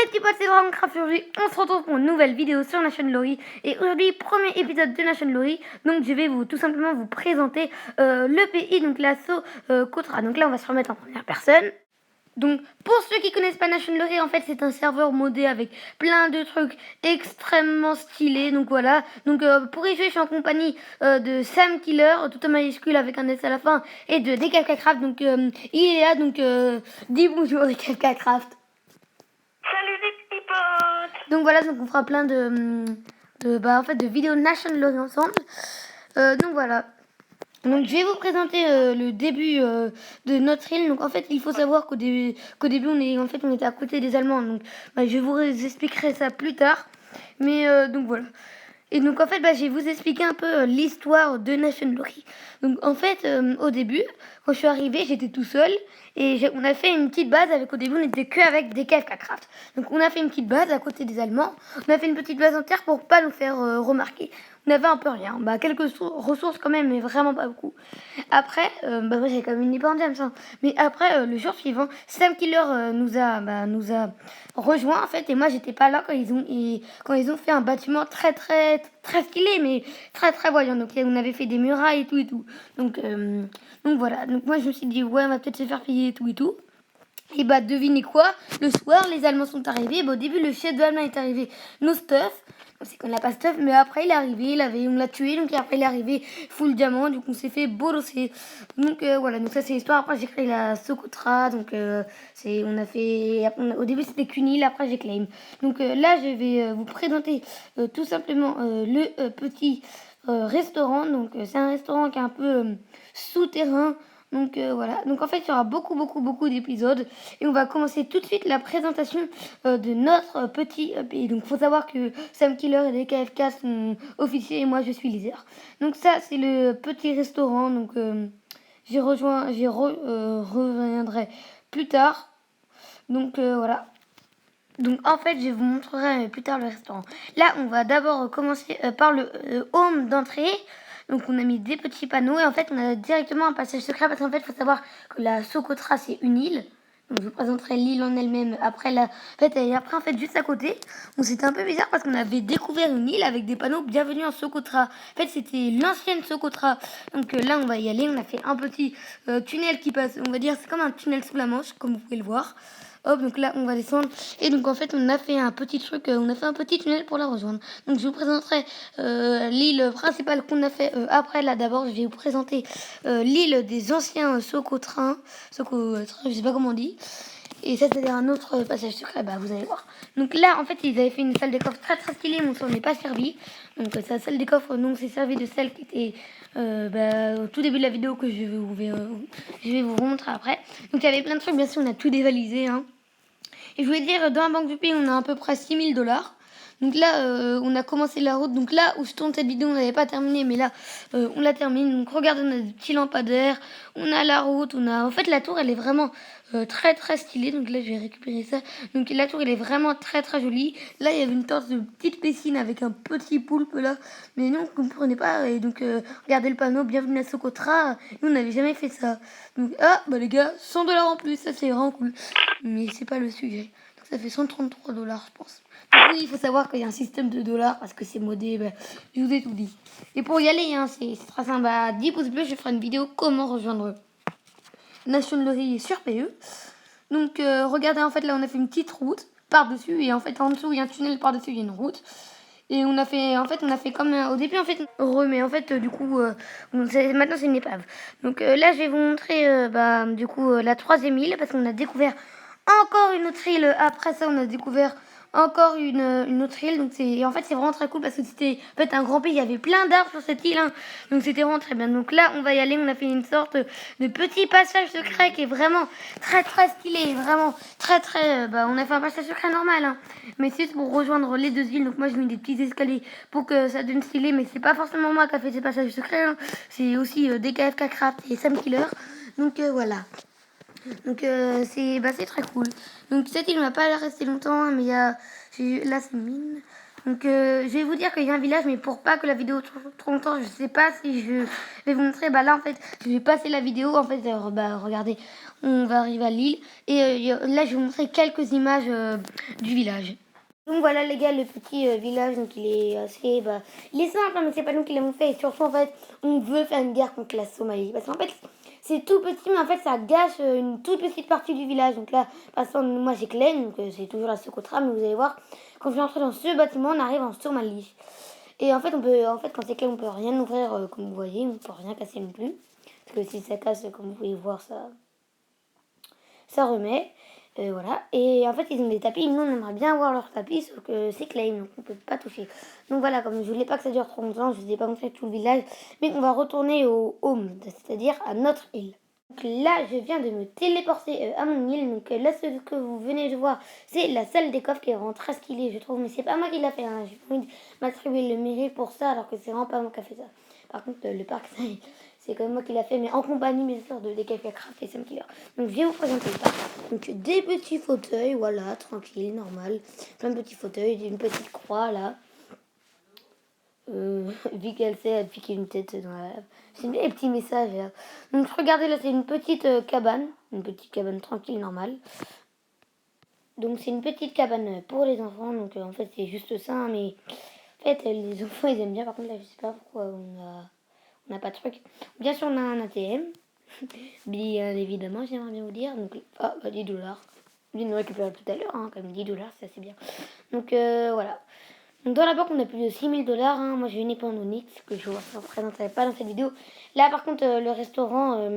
les petits potes, c'est Dragoncraft. Aujourd'hui, on se retrouve pour une nouvelle vidéo sur Nation Lori. Et aujourd'hui, premier épisode de Nation Lori. Donc, je vais tout simplement vous présenter le pays, donc l'assaut Kotra. Donc là, on va se remettre en première personne. Donc, pour ceux qui connaissent pas Nation Lori, en fait, c'est un serveur modé avec plein de trucs extrêmement stylés. Donc voilà. Donc, pour y jouer, je suis en compagnie de Sam Killer, tout en majuscule avec un S à la fin, et de DKFKcraft. Donc, il est là. Donc, dis bonjour DKFKcraft. Salut les petits potes. Donc voilà, donc on fera plein de vidéos Nation Lori ensemble. Donc voilà. Donc je vais vous présenter le début de notre île. Donc en fait, il faut savoir qu'au début on était à côté des Allemands. Donc je vous expliquerai ça plus tard. Mais donc voilà. Et donc en fait, je vais vous expliquer un peu l'histoire de Nation Lori. Donc en fait, au début, quand je suis arrivée, j'étais tout seul et on a fait une petite base avec. Au début, on n'était que avec des KFKcraft. Donc on a fait une petite base à côté des Allemands. On a fait une petite base entière pour pas nous faire remarquer. On avait un peu rien, quelques ressources quand même, mais vraiment pas beaucoup. Après, moi j'avais quand même une indépendance, hein. Mais après, le jour suivant, Sam Killer nous a rejoint en fait, et moi j'étais pas là quand ils ont fait un bâtiment très très très stylé, mais très très voyant. Donc on avait fait des murailles et tout. Donc voilà. Donc moi je me suis dit ouais, on va peut-être se faire payer et tout. Et devinez quoi, le soir les Allemands sont arrivés. Au début le chef de l'Allemagne est arrivé, nos stuff. C'est qu'on n'a pas stuff, mais après il est arrivé, on l'a tué, donc après il est arrivé full diamant, du coup on s'est fait bolosser. Donc voilà, donc ça c'est l'histoire. Après j'ai créé la Socotra, donc au début c'était qu'une île, après j'ai claim. Donc là je vais vous présenter tout simplement le petit restaurant. Donc c'est un restaurant qui est un peu souterrain. Donc voilà, donc en fait il y aura beaucoup d'épisodes et on va commencer tout de suite la présentation de notre petit pays. Donc il faut savoir que Sam Killer et les KFK sont officiers et moi je suis leader. Donc ça c'est le petit restaurant, donc j'y reviendrai plus tard. Donc voilà. Donc en fait je vous montrerai plus tard le restaurant. Là on va d'abord commencer par le home d'entrée. Donc on a mis des petits panneaux et en fait on a directement un passage secret parce qu'en fait il faut savoir que la Socotra c'est une île. Donc je vous présenterai l'île en elle-même après en fait juste à côté. Donc c'était un peu bizarre parce qu'on avait découvert une île avec des panneaux bienvenue en Socotra. En fait c'était l'ancienne Socotra. Donc là on va y aller, on a fait un petit tunnel qui passe, on va dire c'est comme un tunnel sous la Manche comme vous pouvez le voir. Hop, donc là on va descendre et donc en fait on a fait un petit tunnel pour la rejoindre. Donc je vous présenterai l'île principale qu'on a fait après. Là d'abord je vais vous présenter l'île des anciens Socotrains, je sais pas comment on dit. Et ça c'est un autre passage secret, vous allez voir. Donc là en fait ils avaient fait une salle des coffres très très stylée, mais on s'en est pas servi. Donc c'est la salle des coffres, donc c'est servi de celle qui était au tout début de la vidéo que je vais vous montrer après. Donc il y avait plein de trucs, bien sûr on a tout dévalisé, hein. Et je voulais dire, dans la banque du pays, on a à peu près 6 000 $. Donc là, on a commencé la route. Donc là où je tourne cette vidéo, on n'avait pas terminé, mais là, on la termine. Donc regardez, on a des petits lampadaires, on a la route, En fait, la tour, elle est vraiment très très stylée. Donc là, je vais récupérer ça. Donc la tour, elle est vraiment très très jolie. Là, il y avait une sorte de petite piscine avec un petit poulpe là. Mais non, vous ne comprenez pas. Et donc, regardez le panneau, bienvenue à Socotra. Nous, on n'avait jamais fait ça. Donc, les gars, 100 $ en plus, ça c'est vraiment cool. Mais c'est pas le sujet. Donc, ça fait 133 $, je pense. Donc, oui, il faut savoir qu'il y a un système de dollars parce que c'est modé. Je vous ai tout dit. Et pour y aller, hein, c'est très simple. 10 pouces bleus, je ferai une vidéo comment rejoindre Nation Lori sur PE. Donc, regardez, en fait, là, on a fait une petite route par-dessus. Et en fait, en dessous, il y a un tunnel par-dessus, il y a une route. Et on a fait comme au début, en fait, heureux, mais en fait, du coup, maintenant c'est une épave. Donc là, je vais vous montrer, la troisième île, parce qu'on a découvert encore une autre île. Après ça, on a découvert encore une autre île. Donc c'est vraiment très cool parce que c'était en fait un grand pays. Il y avait plein d'arbres sur cette île, hein. Donc c'était vraiment très bien. Donc là, on va y aller. On a fait une sorte de petit passage secret qui est vraiment très très stylé, vraiment très très. On a fait un passage secret normal, hein. Mais c'est pour rejoindre les deux îles. Donc moi, j'ai mis des petits escaliers pour que ça donne stylé. Mais c'est pas forcément moi qui a fait ces passages secrets, hein. C'est aussi DKFKcraft et Sam Killer. Donc voilà. Donc c'est très cool. Donc cette île ne va pas rester longtemps, hein, mais là c'est une mine. Donc je vais vous dire qu'il y a un village, mais pour pas que la vidéo dure trop longtemps, je sais pas si je vais vous montrer. Bah là en fait, je vais passer la vidéo. En fait, regardez, on va arriver à l'île. Et là, je vais vous montrer quelques images du village. Donc voilà les gars, le petit village, donc il est assez, il est simple, hein, mais c'est pas nous qui l'avons fait. Et surtout en fait, on veut faire une guerre contre la Somalie. Parce qu'en fait, c'est tout petit, mais en fait, ça gâche une toute petite partie du village. Donc là, passant, moi j'ai Clay, donc c'est toujours la Socotra, mais vous allez voir, quand je vais entrer dans ce bâtiment, on arrive en Somalie. Et en fait, quand c'est Clay, on peut rien ouvrir, comme vous voyez, on peut rien casser non plus. Parce que si ça casse, comme vous pouvez voir, ça remet. Voilà. Et en fait, ils ont des tapis. Nous, on aimerait bien avoir leur tapis, sauf que c'est claim, donc on peut pas toucher. Donc voilà, comme je voulais pas que ça dure trop longtemps, je vous ai pas montré tout le village, mais on va retourner au home, c'est-à-dire à notre île. Donc là, je viens de me téléporter à mon île. Donc là, ce que vous venez de voir, c'est la salle des coffres qui est vraiment très stylée, je trouve. Mais c'est pas moi qui l'a fait. Hein. J'ai pas envie de m'attribuer le mérite pour ça, alors que c'est vraiment pas moi qui a fait ça. Par contre, le parc, c'est quand même moi qui l'a fait, mais en compagnie, bien sûr, de Decafé Craft et Sam Killer. Donc, je vais vous présenter le parc. Donc, des petits fauteuils, voilà, tranquille, normal. Plein de petits fauteuils, une petite croix, là. Vu qu'elle sait, elle pique une tête dans la lave. C'est des petits messages, là. Donc, regardez, là, c'est une petite cabane. Une petite cabane tranquille, normale. Donc, c'est une petite cabane pour les enfants. Donc, en fait, c'est juste ça, hein, mais... En fait, les enfants, ils aiment bien. Par contre, là, je sais pas pourquoi on n'a pas de truc. Bien sûr, on a un ATM. Bien évidemment, j'aimerais bien vous dire. Donc, 10$. Je viens de récupérer tout à l'heure, hein, comme 10$, c'est assez bien. Donc, voilà. Donc, dans la banque, on a plus de 6000$. Hein. Moi, j'ai une épée en onyx que je vous présenterai pas dans cette vidéo. Là, par contre, le restaurant,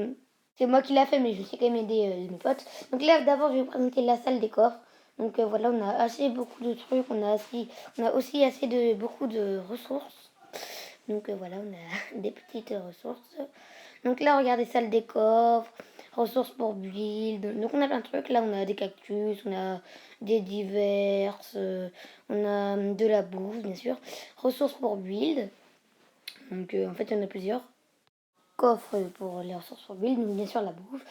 c'est moi qui l'a fait, mais je sais quand même aider mes potes. Donc, là, d'abord, je vais vous présenter la salle des coffres. Donc, voilà, on a assez beaucoup de trucs. On a aussi assez de beaucoup de ressources. Donc, voilà, on a des petites ressources. Donc là, regardez, salle des coffres, ressources pour build. Donc on a plein de trucs. Là, on a des cactus, on a des diverses, on a de la bouffe, bien sûr. Ressources pour build. Donc en fait, il y en a plusieurs. Coffre pour les ressources pour build, donc bien sûr la bouffe.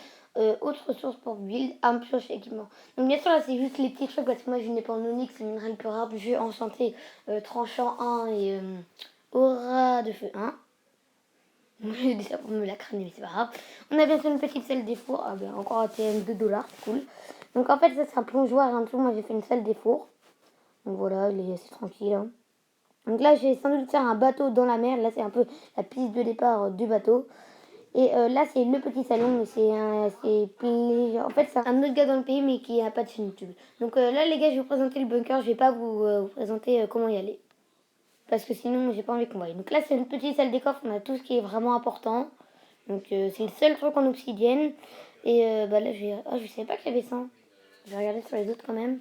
Autres ressources pour build, arme pioche équipement. Donc bien sûr là c'est juste les petits trucs parce que moi je n'ai pas en onyx, c'est une minerai le plus rare du jeu, enchanté, tranchant 1 et aura de feu 1. J'ai dit ça pour me la crâner, mais c'est pas grave. On a bien sûr une petite salle des fours. Ah ben, encore un TM 2$, c'est cool. Donc en fait, ça c'est un plongeoir et un tout. Moi j'ai fait une salle des fours. Donc voilà, il est assez tranquille. Hein. Donc là, j'ai sans doute faire un bateau dans la mer. Là, c'est un peu la piste de départ du bateau. Et là, c'est le petit salon. Mais en fait, c'est un autre gars dans le pays, mais qui n'a pas de chaîne YouTube. Donc là, les gars, je vais vous présenter le bunker. Je vais pas vous présenter comment y aller. Parce que sinon, j'ai pas envie qu'on voie. Donc là, c'est une petite salle des coffres. On a tout ce qui est vraiment important. Donc c'est le seul truc en obsidienne. Et là, je savais pas qu'il y avait ça. Je vais regarder sur les autres quand même.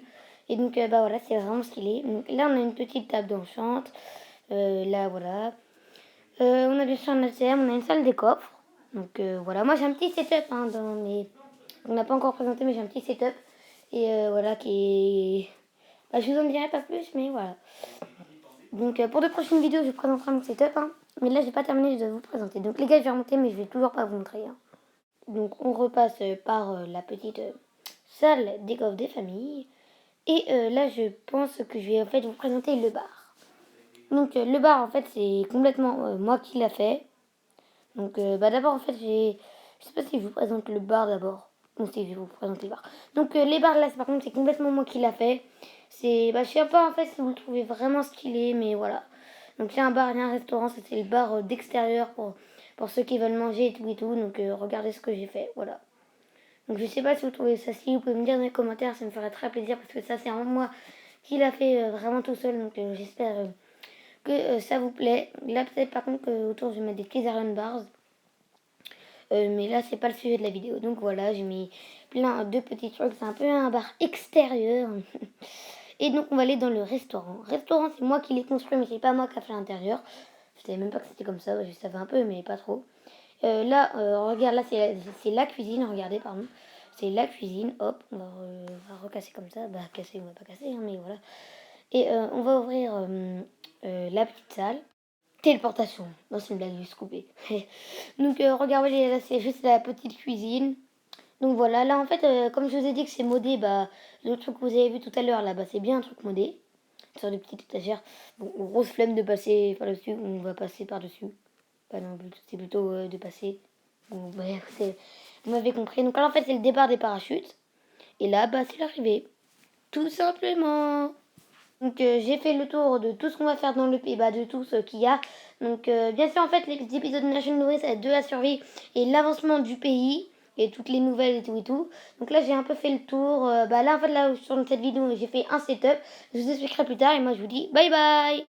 Et donc, voilà, c'est vraiment stylé. Donc là, on a une petite table d'enchante. Là, voilà. On a bien sûr un ATM, on a une salle des coffres. Donc voilà, moi j'ai un petit setup hein, on n'a pas encore présenté, mais j'ai un petit setup. Et voilà, qui est... je vous en dirai pas plus, mais voilà. Donc pour de prochaines vidéos, je vous présenterai mon setup. Hein. Mais là, j'ai pas terminé, je dois vous présenter. Donc les gars, je vais remonter, mais je vais toujours pas vous montrer. Hein. Donc on repasse par la petite salle des coffres des familles. Et là, je pense que je vais en fait vous présenter le bar. Donc le bar, en fait, c'est complètement moi qui l'a fait. Donc d'abord, en fait, je sais pas si je vous présente le bar d'abord. Non, si je vais vous présenter le bar. Donc les bars là, par contre, c'est complètement moi qui l'a fait. Je sais pas en fait si vous le trouvez vraiment stylé, mais voilà. Donc c'est un bar et un restaurant, ça c'est le bar d'extérieur pour ceux qui veulent manger et tout et tout. Donc regardez ce que j'ai fait, voilà. Donc je sais pas si vous trouvez ça stylé, vous pouvez me dire dans les commentaires, ça me ferait très plaisir parce que ça c'est vraiment moi qui l'a fait vraiment tout seul. Donc j'espère que ça vous plaît. Là peut-être par contre autour je vais mettre des petits Iron Bars. Mais là c'est pas le sujet de la vidéo. Donc voilà, j'ai mis plein de petits trucs. C'est un peu un bar extérieur. Et donc on va aller dans le restaurant. Restaurant c'est moi qui l'ai construit mais c'est pas moi qui a fait l'intérieur. Je savais même pas que c'était comme ça. Je savais un peu mais pas trop. Là regarde là c'est la cuisine. Regardez pardon. C'est la cuisine. Hop on va recasser comme ça. Casser on va pas casser hein, mais voilà. Et on va ouvrir la petite salle. Téléportation. Non, c'est une blague, juste coupée. Donc, regardez, là, c'est juste la petite cuisine. Donc, voilà. Là, en fait, comme je vous ai dit que c'est modé, le truc que vous avez vu tout à l'heure, là, c'est bien un truc modé. sur des petites étagères. Bon, grosse flemme de passer par-dessus, on va passer par-dessus. Pas non plus, c'est plutôt de passer. Bon, bref, vous m'avez compris. Donc là, en fait, c'est le départ des parachutes. Et là, bah, c'est l'arrivée. Tout simplement. Donc j'ai fait le tour de tout ce qu'on va faire dans le pays, bah, de tout ce qu'il y a. Donc bien sûr, en fait, les épisodes de Nation Nourri, ça va être de la survie et l'avancement du pays et toutes les nouvelles et tout et tout. Donc là, j'ai un peu fait le tour. Bah là, en fait, là, sur cette vidéo, j'ai fait un setup. Je vous expliquerai plus tard et moi, je vous dis bye bye.